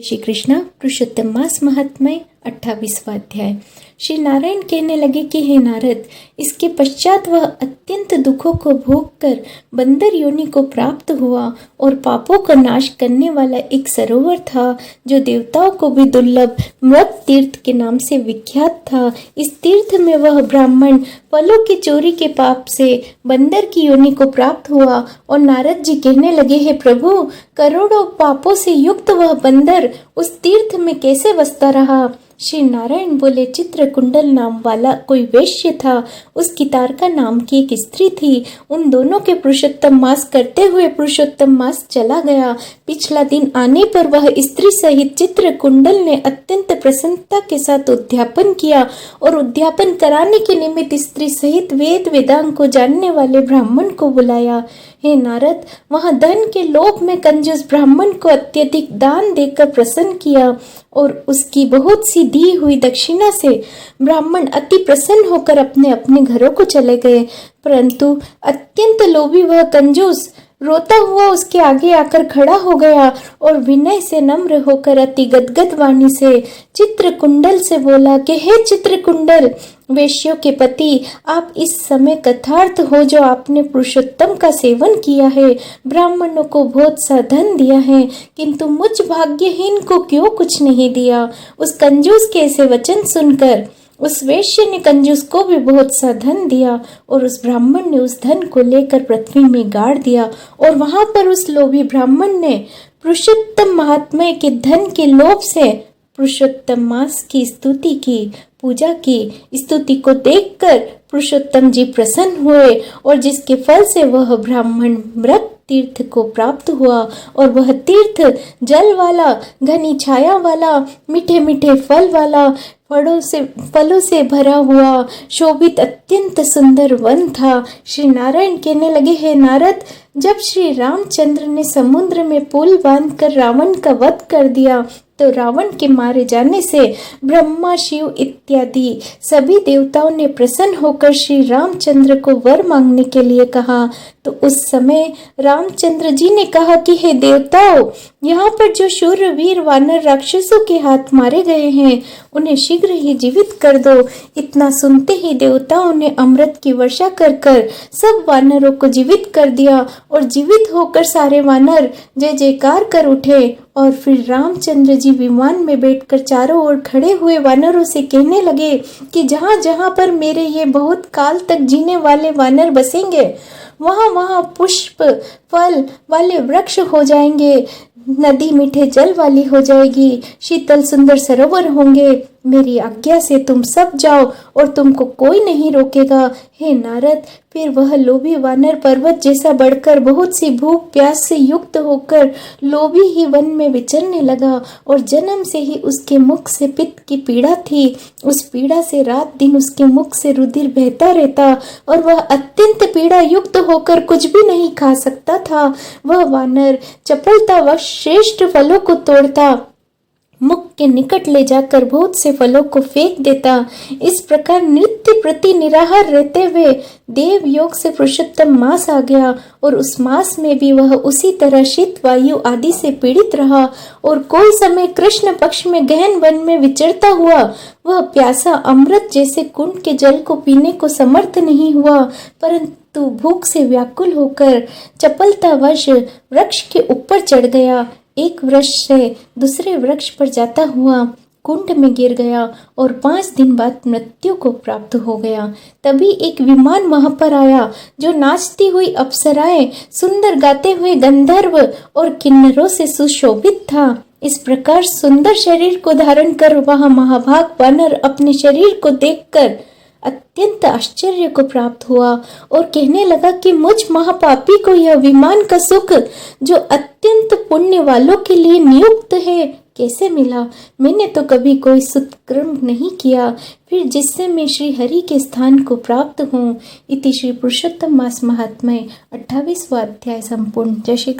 श्री कृष्ण पुरुषोत्तम मास महात्म्य 28वां अध्याय। श्री नारायण कहने लगे कि हे नारद, इसके पश्चात वह अत्यंत दुखों को भोग कर बंदर योनि को प्राप्त हुआ और पापों का नाश करने वाला एक सरोवर था जो देवताओं को भी दुर्लभ मृत तीर्थ के नाम से विख्यात था। इस तीर्थ में वह ब्राह्मण फलों की चोरी के पाप से बंदर की योनि को प्राप्त हुआ और नारद जी कहने लगे, हे प्रभु, करोड़ों पापों से युक्त वह बंदर उस तीर्थ में कैसे बसता रहा? श्री नारायण बोले, चित्रकुंडल नाम वाला कोई वैश्य था, उसकी तारका नाम की एक स्त्री थी। उन दोनों के पुरुषोत्तम मास करते हुए पुरुषोत्तम मास चला गया। पिछला दिन आने पर वह स्त्री सहित चित्रकुंडल ने अत्यंत प्रसन्नता के साथ उद्यापन किया और उद्यापन कराने के निमित्त स्त्री सहित वेद वेदांग को जानने वाले ब्राह्मण को बुलाया। हे नारद, वहां धन के लोभ में कंजूस ब्राह्मण को अत्यधिक दान देकर प्रसन्न किया और उसकी बहुत सी दी हुई दक्षिणा से ब्राह्मण अति प्रसन्न होकर अपने अपने घरों को चले गए। परंतु अत्यंत लोभी वह कंजूस रोता हुआ उसके आगे आकर खड़ा हो गया और विनय से नम्र होकर अति गदगद वाणी से चित्रकुंडल से बोला कि हे चित्रकुंडल, वेश्यों के पति, आप इस समय कथार्थ हो जो आपने पुरुषोत्तम का सेवन किया है, ब्राह्मणों को बहुत सा धन दिया है, किंतु मुझ भाग्यहीन को क्यों कुछ नहीं दिया? उस कंजूस के ऐसे वचन सुनकर उस वेश्य ने कंजूस को भी बहुत सा धन दिया और उस ब्राह्मण ने उस धन को लेकर पृथ्वी में गाड़ दिया और वहां पर उस लोभी ब्राह्मण ने पुरुषोत्तम महात्म्य के धन के लोभ से पुरुषोत्तम मास की स्तुति की, पूजा की। स्तुति को देखकर पुरुषोत्तम जी प्रसन्न हुए और जिसके फल से वह ब्राह्मण मृत तीर्थ को प्राप्त हुआ और वह तीर्थ जल वाला, घनी छाया वाला, मीठे मीठे फल वाला, फलों से भरा हुआ शोभित अत्यंत सुंदर वन था। श्री नारायण कहने लगे, हे नारद, जब श्री रामचंद्र ने समुद्र में पुल बांधकर रावण का वध कर दिया तो रावण के मारे जाने से ब्रह्मा, शिव इत्यादि सभी देवताओं ने प्रसन्न होकर श्री रामचंद्र को वर मांगने के लिए कहा। तो उस समय रामचंद्र जी ने कहा कि हे देवताओं, यहाँ पर जो शूरवीर वानर राक्षसों के हाथ मारे गए हैं उन्हें शीघ्र ही जीवित कर दो। इतना सुनते ही देवताओं ने अमृत की वर्षा कर कर सब वानरों को जीवित कर दिया और जीवित होकर सारे वानर जय जयकार कर उठे। और फिर रामचंद्र जी विमान में बैठकर चारों ओर खड़े हुए वानरों से कहने लगे कि जहाँ जहाँ पर मेरे ये बहुत काल तक जीने वाले वानर बसेंगे वहाँ वहाँ पुष्प फल वाले वृक्ष हो जाएंगे, नदी मीठे जल वाली हो जाएगी, शीतल सुंदर सरोवर होंगे। मेरी आज्ञा से तुम सब जाओ और तुमको कोई नहीं रोकेगा। हे नारद, फिर वह लोभी वानर पर्वत जैसा बढ़कर बहुत सी भूख प्यास से युक्त होकर लोभी ही वन में विचरने लगा और जन्म से ही उसके मुख से पित्त की पीड़ा थी। उस पीड़ा से रात दिन उसके मुख से रुधिर बहता रहता और वह अत्यंत पीड़ा युक्त होकर कुछ भी नहीं खा सकता था। वह वानर चपलतावश श्रेष्ठ फलों को तोड़ता, मुख के निकट ले जाकर बहुत से फलों को फेंक देता। इस प्रकार नित्य प्रति निराहार रहते हुए देव योग से पुरुषोत्तम मास आ गया और उस मास में भी वह उसी तरह शीत वायु आदि से पीड़ित रहा और कोई समय कृष्ण पक्ष में गहन वन में विचरता हुआ वह प्यासा अमृत जैसे कुंड के जल को पीने को समर्थ नहीं हुआ, परंतु भूख से व्याकुल होकर चपलतावश वृक्ष के ऊपर चढ़ गया। एक वृक्ष से दूसरे वृक्ष पर जाता हुआ कुंड में गिर गया और 5 दिन बाद मृत्यु को प्राप्त हो गया। तभी एक विमान वहां पर आया जो नाचती हुई अप्सराएं, सुंदर गाते हुए गंधर्व और किन्नरों से सुशोभित था। इस प्रकार सुंदर शरीर को धारण कर वह महाभाग वानर अपने शरीर को देखकर अत्यंत आश्चर्य को प्राप्त हुआ और कहने लगा कि मुझ महापापी को यह विमान का सुख जो अत्यंत पुण्य वालों के लिए नियुक्त है कैसे मिला? मैंने तो कभी कोई सत्कर्म नहीं किया, फिर जिससे मैं श्री हरि के स्थान को प्राप्त हूँ। इति श्री पुरुषोत्तम मास महात्म्य 28वां अध्याय संपूर्ण। जय श्री